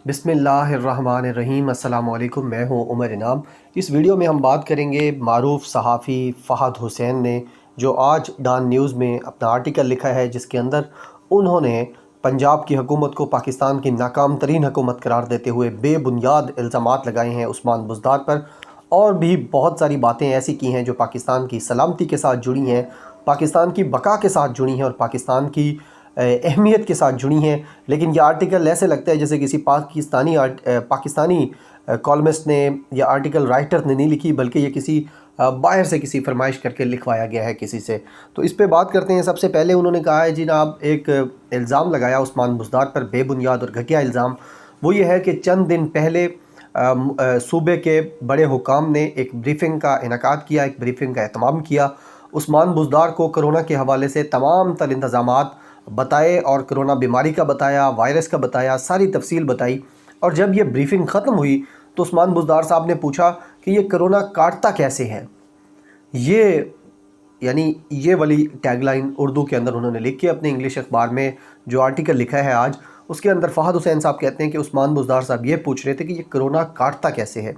بسم اللہ الرحمن الرحیم۔ السلام علیکم، میں ہوں عمر انعام۔ اس ویڈیو میں ہم بات کریں گے معروف صحافی فہد حسین نے جو آج ڈان نیوز میں اپنا آرٹیکل لکھا ہے، جس کے اندر انہوں نے پنجاب کی حکومت کو پاکستان کی ناکام ترین حکومت قرار دیتے ہوئے بے بنیاد الزامات لگائے ہیں عثمان بزدار پر، اور بھی بہت ساری باتیں ایسی کی ہیں جو پاکستان کی سلامتی کے ساتھ جڑی ہیں، پاکستان کی بقا کے ساتھ جڑی ہیں اور پاکستان کی اہمیت کے ساتھ جڑی ہیں۔ لیکن یہ آرٹیکل ایسے لگتا ہے جیسے کسی پاکستانی کالمسٹ نے یا آرٹیکل رائٹر نے نہیں لکھی، بلکہ یہ کسی باہر سے کسی فرمائش کر کے لکھوایا گیا ہے کسی سے۔ تو اس پہ بات کرتے ہیں۔ سب سے پہلے انہوں نے کہا ہے جناب، ایک الزام لگایا عثمان بزدار پر، بے بنیاد اور گھٹیا الزام۔ وہ یہ ہے کہ چند دن پہلے صوبے کے بڑے حکام نے ایک بریفنگ کا انعقاد کیا، ایک بریفنگ کا اہتمام کیا، عثمان بزدار کو کرونا کے حوالے سے تمام تر انتظامات بتائے اور کرونا بیماری کا بتایا، وائرس کا بتایا، ساری تفصیل بتائی۔ اور جب یہ بریفنگ ختم ہوئی تو عثمان بزدار صاحب نے پوچھا کہ یہ کرونا کاٹتا کیسے ہے۔ یہ والی ٹیگ لائن اردو کے اندر انہوں نے لکھ کے اپنے انگلش اخبار میں جو آرٹیکل لکھا ہے آج، اس کے اندر فہد حسین صاحب کہتے ہیں کہ عثمان بزدار صاحب یہ پوچھ رہے تھے کہ یہ کرونا کاٹتا کیسے ہے۔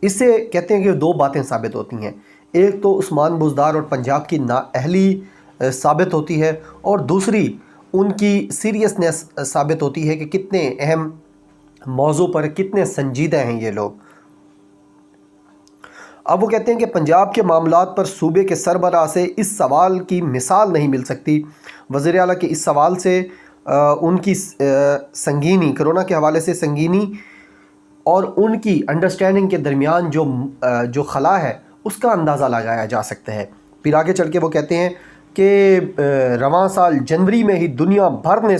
اس سے کہتے ہیں کہ دو باتیں ثابت ہوتی ہیں، ایک تو عثمان بزدار اور پنجاب کی نااہلی ثابت ہوتی ہے، اور دوسری ان کی سیریسنس ثابت ہوتی ہے کہ کتنے اہم موضوع پر کتنے سنجیدہ ہیں یہ لوگ۔ اب وہ کہتے ہیں کہ پنجاب کے معاملات پر صوبے کے سربراہ سے اس سوال کی مثال نہیں مل سکتی۔ وزیر اعلیٰ کے اس سوال سے ان کی سنگینی، کرونا کے حوالے سے سنگینی اور ان کی انڈرسٹینڈنگ کے درمیان جو خلا ہے اس کا اندازہ لگایا جا سکتا ہے۔ پھر آگے چل کے وہ کہتے ہیں کہ رواں سال جنوری میں ہی دنیا بھر نے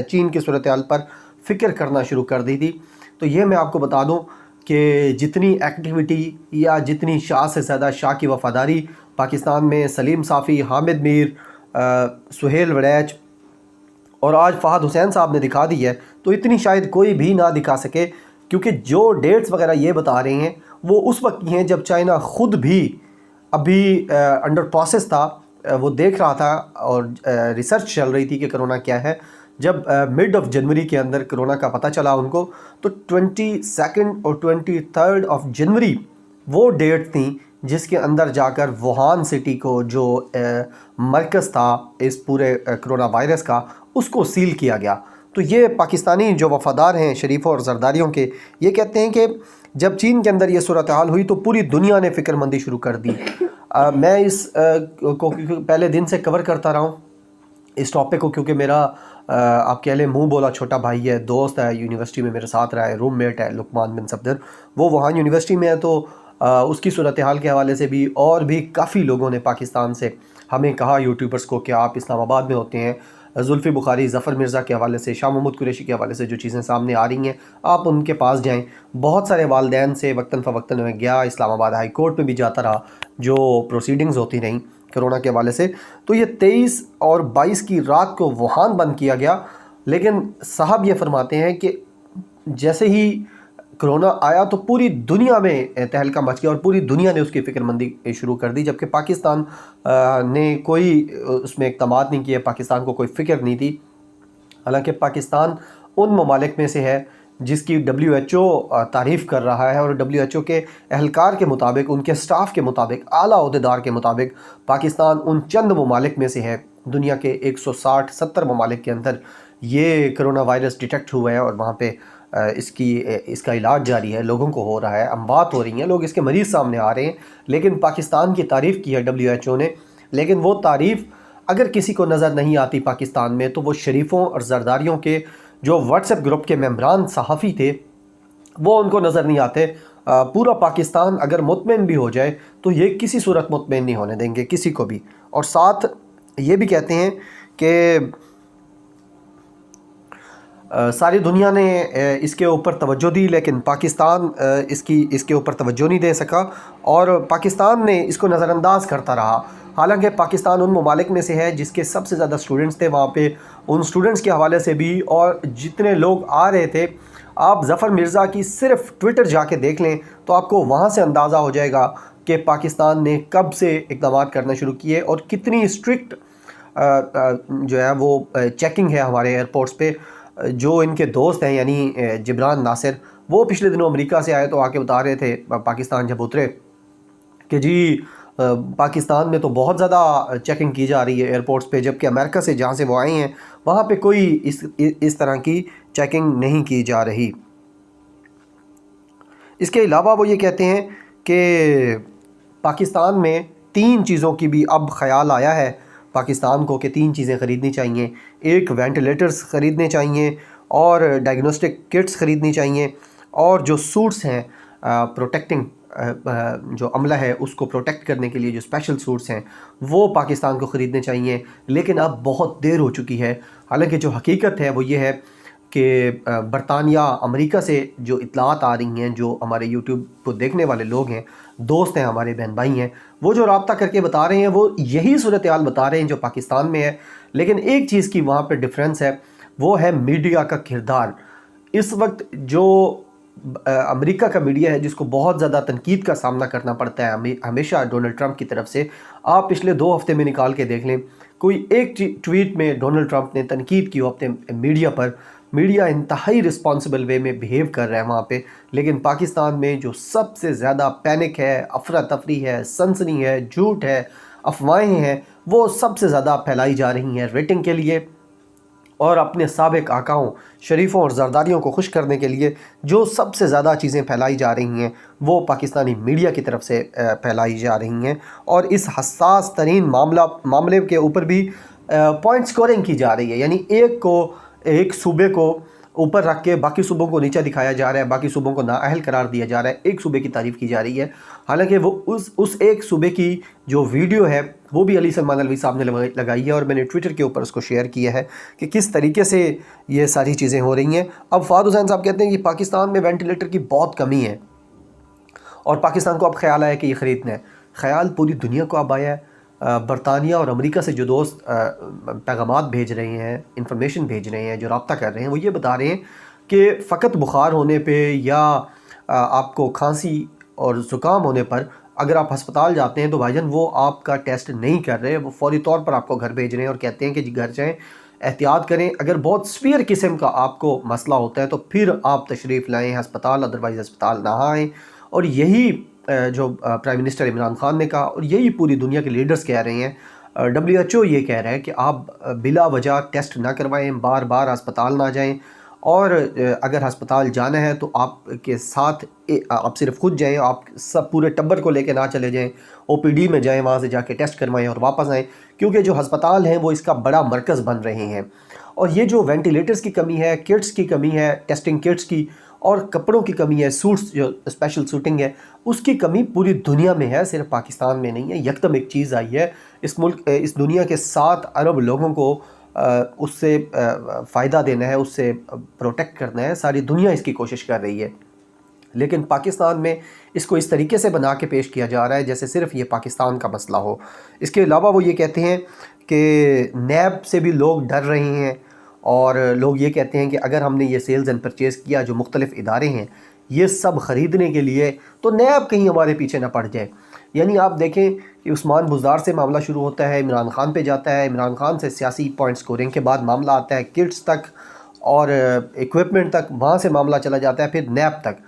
چین کی صورتحال پر فکر کرنا شروع کر دی تھی۔ تو یہ میں آپ کو بتا دوں کہ جتنی ایکٹیویٹی یا جتنی شاہ سے زیادہ شاہ کی وفاداری پاکستان میں سلیم صافی، حامد میر، سہیل وڑیچ اور آج فہد حسین صاحب نے دکھا دی ہے، تو اتنی شاید کوئی بھی نہ دکھا سکے، کیونکہ جو ڈیٹس وغیرہ یہ بتا رہے ہیں وہ اس وقت کی ہیں جب چائنا خود بھی ابھی انڈر پروسیس تھا، وہ دیکھ رہا تھا اور ریسرچ چل رہی تھی کہ کرونا کیا ہے۔ جب مڈ آف جنوری کے اندر کرونا کا پتہ چلا ان کو، تو 22 اور 23 جنوری وہ ڈیٹ تھیں جس کے اندر جا کر ووہان سٹی کو، جو مرکز تھا اس پورے کرونا وائرس کا، اس کو سیل کیا گیا۔ تو یہ پاکستانی جو وفادار ہیں شریفوں اور زرداریوں کے، یہ کہتے ہیں کہ جب چین کے اندر یہ صورتحال ہوئی تو پوری دنیا نے فکر مندی شروع کر دی۔ میں اس کو پہلے دن سے کور کرتا رہا ہوں اس ٹاپک کو، کیونکہ میرا آپ کہہ لیں منہ بولا چھوٹا بھائی ہے، دوست ہے، یونیورسٹی میں میرے ساتھ رہا ہے، روم میٹ ہے، لقمان بن صفدر، وہ وہاں یونیورسٹی میں ہے۔ تو اس کی صورتحال کے حوالے سے بھی اور بھی کافی لوگوں نے پاکستان سے ہمیں کہا، یوٹیوبرز کو، کہ آپ اسلام آباد میں ہوتے ہیں، زلفی بخاری، ظفر مرزا کے حوالے سے، شاہ محمود قریشی کے حوالے سے جو چیزیں سامنے آ رہی ہیں، آپ ان کے پاس جائیں۔ بہت سارے والدین سے وقتاً فوقتاً میں گیا، اسلام آباد ہائی کورٹ میں بھی جاتا رہا، جو پروسیڈنگز ہوتی رہیں کرونا کے حوالے سے۔ تو یہ 23 اور 22 کی رات کو ووہان بند کیا گیا، لیکن صاحب یہ فرماتے ہیں کہ جیسے ہی کرونا آیا تو پوری دنیا میں تہلکہ مچ گیا اور پوری دنیا نے اس کی فکر مندی شروع کر دی، جبکہ پاکستان نے کوئی اس میں اقدامات نہیں کیے، پاکستان کو کوئی فکر نہیں تھی۔ حالانکہ پاکستان ان ممالک میں سے ہے جس کی WHO تعریف کر رہا ہے، اور WHO کے اہلکار کے مطابق، ان کے سٹاف کے مطابق، اعلیٰ عہدیدار کے مطابق، پاکستان ان چند ممالک میں سے ہے دنیا کے 160-70 ممالک کے اندر یہ کرونا وائرس ڈیٹیکٹ ہوا ہے، اور وہاں پہ اس کا علاج جاری ہے، لوگوں کو ہو رہا ہے، اموات ہو رہی ہیں، لوگ اس کے مریض سامنے آ رہے ہیں۔ لیکن پاکستان کی تعریف کی ہے WHO نے، لیکن وہ تعریف اگر کسی کو نظر نہیں آتی پاکستان میں، تو وہ شریفوں اور زرداریوں کے جو واٹس ایپ گروپ کے ممبران صحافی تھے وہ ان کو نظر نہیں آتے۔ پورا پاکستان اگر مطمئن بھی ہو جائے تو یہ کسی صورت مطمئن نہیں ہونے دیں گے کسی کو بھی۔ اور ساتھ یہ بھی کہتے ہیں کہ ساری دنیا نے اس کے اوپر توجہ دی، لیکن پاکستان اس کے اوپر توجہ نہیں دے سکا، اور پاکستان نے اس کو نظر انداز کرتا رہا۔ حالانکہ پاکستان ان ممالک میں سے ہے جس کے سب سے زیادہ سٹوڈنٹس تھے وہاں پہ، ان سٹوڈنٹس کے حوالے سے بھی، اور جتنے لوگ آ رہے تھے، آپ ظفر مرزا کی صرف ٹویٹر جا کے دیکھ لیں تو آپ کو وہاں سے اندازہ ہو جائے گا کہ پاکستان نے کب سے اقدامات کرنا شروع کیے اور کتنی اسٹرکٹ جو ہے وہ چیکنگ ہے ہمارے ایئرپورٹس پہ۔ جو ان کے دوست ہیں یعنی جبران ناصر، وہ پچھلے دنوں امریکہ سے آئے تو آ کے بتا رہے تھے پاکستان جب اترے کہ جی پاکستان میں تو بہت زیادہ چیکنگ کی جا رہی ہے ایئرپورٹس پہ، جبکہ امریکہ سے جہاں سے وہ آئے ہیں وہاں پہ کوئی اس طرح کی چیکنگ نہیں کی جا رہی۔ اس کے علاوہ وہ یہ کہتے ہیں کہ پاکستان میں 3 چیزوں کی بھی اب خیال آیا ہے پاکستان کو کہ 3 چیزیں خریدنی چاہیے۔ ایک وینٹیلیٹرز خریدنے چاہیے، اور ڈائگنوسٹک کٹس خریدنی چاہیے، اور جو سوٹس ہیں پروٹیکٹنگ جو عملہ ہے اس کو پروٹیکٹ کرنے کے لیے جو اسپیشل سوٹس ہیں وہ پاکستان کو خریدنے چاہیے۔ لیکن اب بہت دیر ہو چکی ہے، حالانکہ جو حقیقت ہے وہ یہ ہے کہ برطانیہ امریکہ سے جو اطلاعات آ رہی ہیں، جو ہمارے یوٹیوب کو دیکھنے والے لوگ ہیں، دوست ہیں، ہمارے بہن بھائی ہیں، وہ جو رابطہ کر کے بتا رہے ہیں وہ یہی صورتحال بتا رہے ہیں جو پاکستان میں ہے۔ لیکن ایک چیز کی وہاں پہ ڈفرینس ہے، وہ ہے میڈیا کا کردار۔ اس وقت جو امریکہ کا میڈیا ہے جس کو بہت زیادہ تنقید کا سامنا کرنا پڑتا ہے ہمیشہ ڈونلڈ ٹرمپ کی طرف سے، آپ پچھلے 2 ہفتے میں نکال کے دیکھ لیں، کوئی ایک ٹویٹ میں ڈونلڈ ٹرمپ نے تنقید کی ہو اپنے میڈیا پر۔ میڈیا انتہائی رسپانسبل وے میں بیہیو کر رہا ہے وہاں پہ، لیکن پاکستان میں جو سب سے زیادہ پینک ہے، افراتفری ہے، سنسنی ہے، جھوٹ ہے، افواہیں ہیں، وہ سب سے زیادہ پھیلائی جا رہی ہیں ریٹنگ کے لیے، اور اپنے سابق آقاؤں، شریفوں اور زرداریوں کو خوش کرنے کے لیے جو سب سے زیادہ چیزیں پھیلائی جا رہی ہیں وہ پاکستانی میڈیا کی طرف سے پھیلائی جا رہی ہیں۔ اور اس حساس ترین معاملے کے اوپر بھی پوائنٹ سکورنگ کی جا رہی ہے، یعنی ایک صوبے کو اوپر رکھ کے باقی صوبوں کو نیچا دکھایا جا رہا ہے، باقی صوبوں کو نااہل قرار دیا جا رہا ہے، ایک صوبے کی تعریف کی جا رہی ہے، حالانکہ وہ اس ایک صوبے کی جو ویڈیو ہے وہ بھی علی سلمان الوی صاحب نے لگائی ہے، اور میں نے ٹویٹر کے اوپر اس کو شیئر کیا ہے کہ کس طریقے سے یہ ساری چیزیں ہو رہی ہیں۔ اب فہد حسین صاحب کہتے ہیں کہ پاکستان میں وینٹیلیٹر کی بہت کمی ہے، اور پاکستان کو اب خیال آیا کہ یہ خریدنا ہے۔ خیال پوری دنیا کو اب آیا ہے۔ برطانیہ اور امریکہ سے جو دوست پیغامات بھیج رہے ہیں، انفارمیشن بھیج رہے ہیں، جو رابطہ کر رہے ہیں، وہ یہ بتا رہے ہیں کہ فقط بخار ہونے پہ یا آپ کو کھانسی اور زکام ہونے پر اگر آپ ہسپتال جاتے ہیں تو بھائی جان وہ آپ کا ٹیسٹ نہیں کر رہے، وہ فوری طور پر آپ کو گھر بھیج رہے ہیں اور کہتے ہیں کہ جی گھر جائیں، احتیاط کریں، اگر بہت سپیئر قسم کا آپ کو مسئلہ ہوتا ہے تو پھر آپ تشریف لائیں ہسپتال، ادروائز ہسپتال نہ آئیں۔ اور یہی جو پرائم منسٹر عمران خان نے کہا، اور یہی پوری دنیا کے لیڈرز کہہ رہے ہیں، WHO یہ کہہ رہا ہے کہ آپ بلا وجہ ٹیسٹ نہ کروائیں، بار بار ہسپتال نہ جائیں، اور اگر ہسپتال جانا ہے تو آپ کے ساتھ آپ صرف خود جائیں، آپ سب پورے ٹبر کو لے کے نہ چلے جائیں، OPD میں جائیں، وہاں سے جا کے ٹیسٹ کروائیں اور واپس آئیں، کیونکہ جو ہسپتال ہیں وہ اس کا بڑا مرکز بن رہے ہیں۔ اور یہ جو وینٹیلیٹرز کی کمی ہے، کٹس کی کمی ہے، ٹیسٹنگ کٹس کی، اور کپڑوں کی کمی ہے، سوٹس جو اسپیشل سوٹنگ ہے اس کی کمی پوری دنیا میں ہے، صرف پاکستان میں نہیں ہے۔ یکدم ایک چیز آئی ہے، اس دنیا کے 7 ارب لوگوں کو اس سے فائدہ دینا ہے، اس سے پروٹیکٹ کرنا ہے، ساری دنیا اس کی کوشش کر رہی ہے، لیکن پاکستان میں اس کو اس طریقے سے بنا کے پیش کیا جا رہا ہے جیسے صرف یہ پاکستان کا مسئلہ ہو۔ اس کے علاوہ وہ یہ کہتے ہیں کہ نیب سے بھی لوگ ڈر رہے ہیں، اور لوگ یہ کہتے ہیں کہ اگر ہم نے یہ سیلز اینڈ پرچیز کیا، جو مختلف ادارے ہیں یہ سب خریدنے کے لیے، تو نیب کہیں ہمارے پیچھے نہ پڑ جائے۔ یعنی آپ دیکھیں کہ عثمان بزدار سے معاملہ شروع ہوتا ہے، عمران خان پہ جاتا ہے، عمران خان سے سیاسی پوائنٹ سکورنگ کے بعد معاملہ آتا ہے کٹس تک اور ایکوپمنٹ تک، وہاں سے معاملہ چلا جاتا ہے پھر نیب تک۔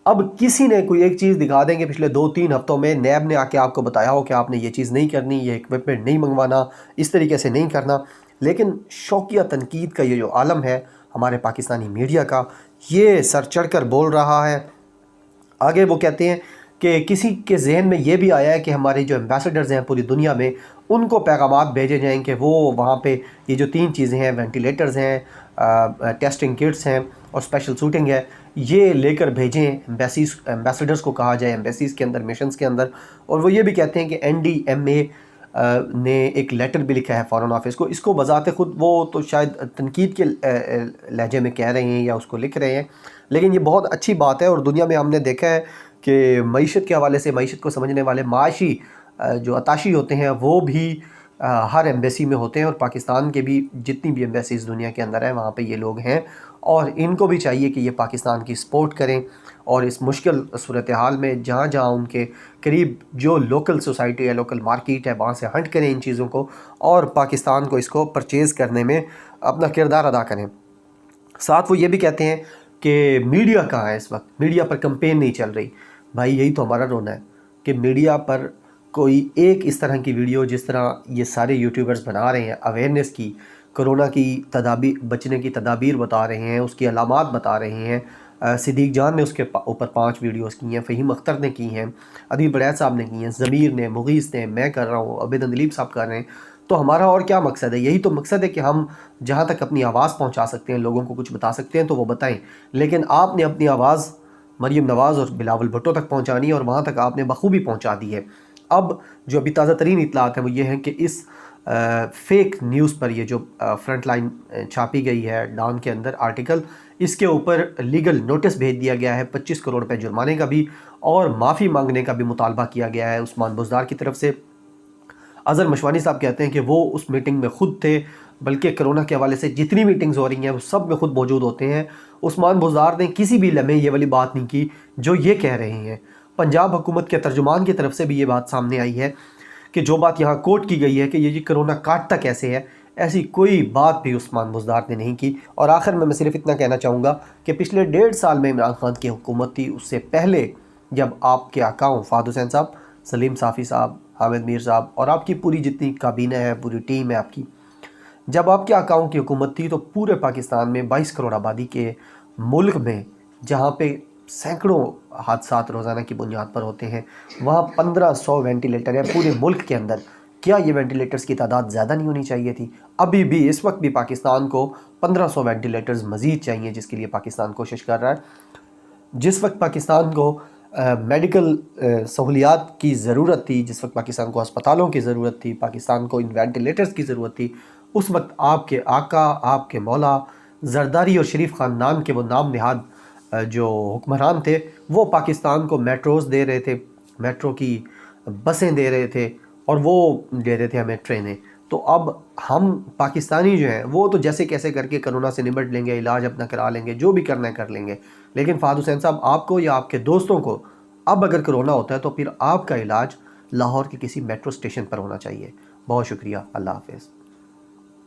اب کسی نے کوئی ایک چیز دکھا دیں کہ پچھلے 2-3 ہفتوں میں نیب نے آ کے آپ کو بتایا ہو کہ آپ نے یہ چیز نہیں کرنی، یہ ایکوپمنٹ نہیں منگوانا، اس طریقے سے نہیں کرنا، لیکن شوقیہ تنقید کا یہ جو عالم ہے ہمارے پاکستانی میڈیا کا، یہ سر چڑھ کر بول رہا ہے۔ آگے وہ کہتے ہیں کہ کسی کے ذہن میں یہ بھی آیا ہے کہ ہمارے جو ایمبیسڈرز ہیں پوری دنیا میں ان کو پیغامات بھیجے جائیں کہ وہ وہاں پہ یہ جو 3 چیزیں ہیں، وینٹیلیٹرز ہیں، ٹیسٹنگ کٹس ہیں اور اسپیشل سوٹنگ ہے، یہ لے کر بھیجیں، ایمبیسڈرز کو کہا جائے ایمبیسیز کے اندر، مشنز کے اندر۔ اور وہ یہ بھی کہتے ہیں کہ NDMA نے ایک لیٹر بھی لکھا ہے فارن آفس کو، اس کو بذات خود وہ تو شاید تنقید کے لہجے میں کہہ رہے ہیں یا اس کو لکھ رہے ہیں، لیکن یہ بہت اچھی بات ہے۔ اور دنیا میں ہم نے دیکھا ہے کہ معیشت کے حوالے سے، معیشت کو سمجھنے والے معاشی جو اتاشی ہوتے ہیں وہ بھی ہر ایمبیسی میں ہوتے ہیں، اور پاکستان کے بھی جتنی بھی ایمبیسیز دنیا کے اندر ہیں وہاں پہ یہ لوگ ہیں، اور ان کو بھی چاہیے کہ یہ پاکستان کی سپورٹ کریں، اور اس مشکل صورتحال میں جہاں جہاں ان کے قریب جو لوکل سوسائٹی ہے، لوکل مارکیٹ ہے، وہاں سے ہنٹ کریں ان چیزوں کو، اور پاکستان کو اس کو پرچیز کرنے میں اپنا کردار ادا کریں۔ ساتھ وہ یہ بھی کہتے ہیں کہ میڈیا کہاں ہے اس وقت، میڈیا پر کمپین نہیں چل رہی۔ بھائی یہی تو ہمارا رونا ہے کہ میڈیا پر کوئی ایک اس طرح کی ویڈیو جس طرح یہ سارے یوٹیوبرز بنا رہے ہیں، اویئرنیس کی، کرونا کی تدابیر، بچنے کی تدابیر بتا رہے ہیں، اس کی علامات بتا رہے ہیں۔ صدیق جان نے اس کے اوپر 5 ویڈیوز کی ہیں، فہیم اختر نے کی ہیں، ادیب بڑیت صاحب نے کی ہیں، ضمیر نے، مغیث نے، میں کر رہا ہوں، عبید اندلیب صاحب کر رہے ہیں۔ تو ہمارا اور کیا مقصد ہے؟ یہی تو مقصد ہے کہ ہم جہاں تک اپنی آواز پہنچا سکتے ہیں، لوگوں کو کچھ بتا سکتے ہیں تو وہ بتائیں۔ لیکن آپ نے اپنی آواز مریم نواز اور بلاول بھٹو تک پہنچانی ہے، اور وہاں تک آپ نے بخوبی پہنچا دی ہے۔ اب جو ابھی تازہ ترین اطلاعات ہیں وہ یہ ہیں کہ اس فیک نیوز پر، یہ جو فرنٹ لائن چھاپی گئی ہے ڈان کے اندر آرٹیکل، اس کے اوپر لیگل نوٹس بھیج دیا گیا ہے، 25 کروڑ روپے جرمانے کا بھی اور معافی مانگنے کا بھی مطالبہ کیا گیا ہے عثمان بزدار کی طرف سے۔ اظہر مشوانی صاحب کہتے ہیں کہ وہ اس میٹنگ میں خود تھے، بلکہ کرونا کے حوالے سے جتنی میٹنگز ہو رہی ہیں وہ سب میں خود موجود ہوتے ہیں۔ عثمان بزدار نے کسی بھی لمحے یہ والی بات نہیں کی جو یہ کہہ رہے ہیں۔ پنجاب حکومت کے ترجمان کی طرف سے بھی یہ بات سامنے آئی ہے کہ جو بات یہاں کوٹ کی گئی ہے کہ یہ کرونا کاٹتا کیسے ہے، ایسی کوئی بات بھی عثمان بزدار نے نہیں کی۔ اور آخر میں صرف اتنا کہنا چاہوں گا کہ پچھلے 1.5 سال میں عمران خان کی حکومت تھی، اس سے پہلے جب آپ کے آقاؤں فہد حسین صاحب، سلیم صافی صاحب، حامد میر صاحب اور آپ کی پوری جتنی کابینہ ہے، پوری ٹیم ہے آپ کی، جب آپ کے آقاؤں کی حکومت تھی تو پورے پاکستان میں 22 کروڑ آبادی کے ملک میں، جہاں پہ سینکڑوں حادثات روزانہ کی بنیاد پر ہوتے ہیں، وہاں 1500 وینٹیلیٹر ہے پورے ملک کے اندر۔ کیا یہ وینٹیلیٹرز کی تعداد زیادہ نہیں ہونی چاہیے تھی؟ ابھی بھی اس وقت بھی پاکستان کو 1500 وینٹیلیٹرز مزید چاہیے، جس کے لیے پاکستان کوشش کر رہا ہے۔ جس وقت پاکستان کو میڈیکل سہولیات کی ضرورت تھی، جس وقت پاکستان کو ہسپتالوں کی ضرورت تھی، پاکستان کو ان وینٹیلیٹرز کی ضرورت تھی، اس وقت آپ کے آقا، آپ کے مولا زرداری اور شریف خاندان کے وہ نام نہاد جو حکمران تھے، وہ پاکستان کو میٹروز دے رہے تھے، میٹرو کی بسیں دے رہے تھے، اور وہ دے رہے تھے ہمیں ٹرینیں۔ تو اب ہم پاکستانی جو ہیں وہ تو جیسے کیسے کر کے کرونا سے نمٹ لیں گے، علاج اپنا کرا لیں گے، جو بھی کرنا ہے کر لیں گے۔ لیکن فہد حسین صاحب، آپ کو یا آپ کے دوستوں کو اب اگر کرونا ہوتا ہے تو پھر آپ کا علاج لاہور کے کسی میٹرو اسٹیشن پر ہونا چاہیے۔ بہت شکریہ، اللہ حافظ۔